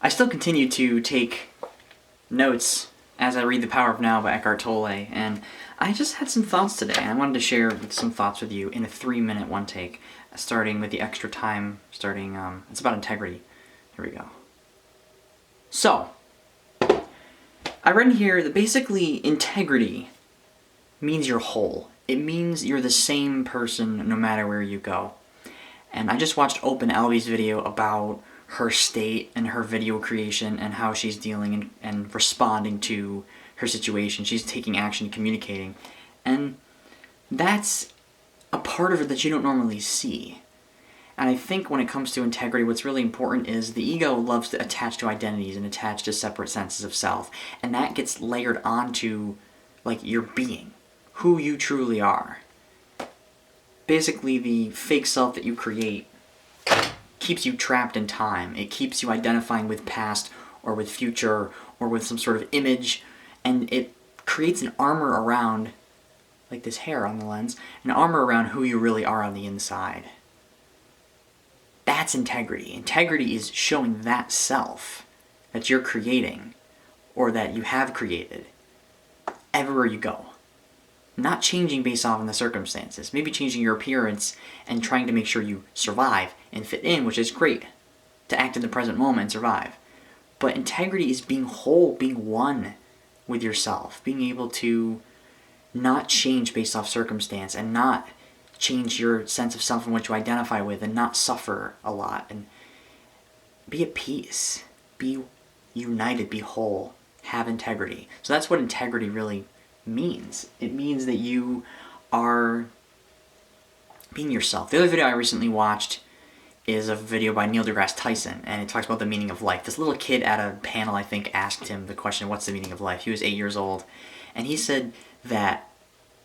I still continue to take notes as I read The Power of Now by Eckhart Tolle, and I just had some thoughts today, and I wanted to share some thoughts with you in a 3-minute one take, starting with the extra time, it's about integrity. Here we go. So, I read in here that basically integrity means you're whole. It means you're the same person no matter where you go. And I just watched OpenEllbey's video about her state and her video creation and how she's dealing and responding to her situation. She's taking action, communicating. And that's a part of her that you don't normally see. And I think when it comes to integrity, what's really important is the ego loves to attach to identities and attach to separate senses of self. And that gets layered onto, like, your being, who you truly are. Basically, the fake self that you create keeps you trapped in time. It keeps you identifying with past or with future or with some sort of image, and it creates an armor around, like this hair on the lens, an armor around who you really are on the inside. That's integrity. Integrity is showing that self that you're creating or that you have created everywhere you go. Not changing based off of the circumstances. Maybe changing your appearance and trying to make sure you survive and fit in, which is great. To act in the present moment and survive. But integrity is being whole, being one with yourself. Being able to not change based off circumstance and not change your sense of self and what you identify with and not suffer a lot. And be at peace. Be united. Be whole. Have integrity. So that's what integrity really means. It means that you are being yourself. The other video I recently watched is a video by deGrasse Tyson, and it talks about the meaning of life. This little kid at a panel, I think, asked him the question, what's the meaning of life? He was 8 years old, and he said that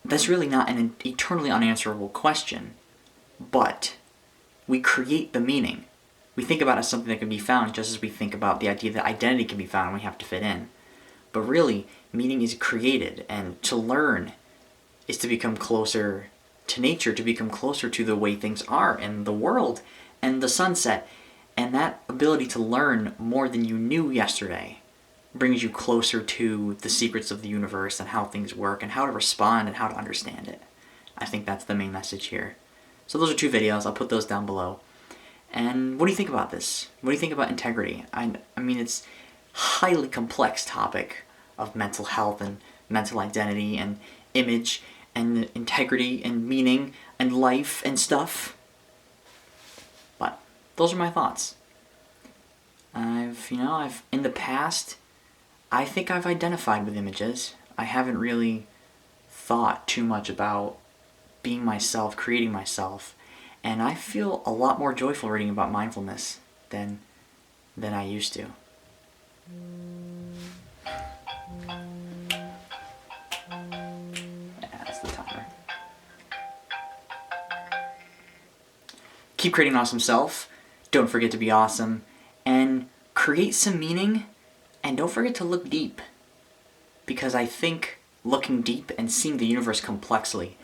that's really not an eternally unanswerable question, but we create the meaning. We think about it as something that can be found, just as we think about the idea that identity can be found and we have to fit in. But really, meaning is created, and to learn is to become closer to nature, to become closer to the way things are, and the world, and the sunset. And that ability to learn more than you knew yesterday brings you closer to the secrets of the universe and how things work, and how to respond, and how to understand it. I think that's the main message here. So those are 2 videos, I'll put those down below. And what do you think about this? What do you think about integrity? I mean, it's highly complex topic of mental health and mental identity and image and integrity and meaning and life and stuff. But those are my thoughts. I've in the past, I think I've identified with images. I haven't really thought too much about being myself, creating myself, and I feel a lot more joyful reading about mindfulness than I used to. Yeah, that's the timer. Keep creating an awesome self. Don't forget to be awesome. And create some meaning. And don't forget to look deep. Because I think looking deep and seeing the universe complexly,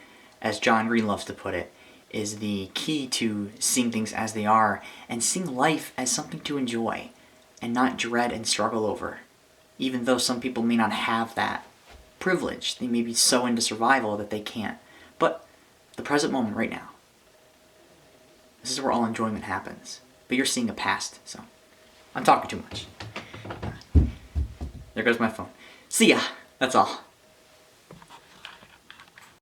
as John Green loves to put it, is the key to seeing things as they are and seeing life as something to enjoy and not dread and struggle over. Even though some people may not have that privilege. They may be so into survival that they can't. But the present moment right now. This is where all enjoyment happens. But you're seeing a past, so I'm talking too much. There goes my phone. See ya. That's all.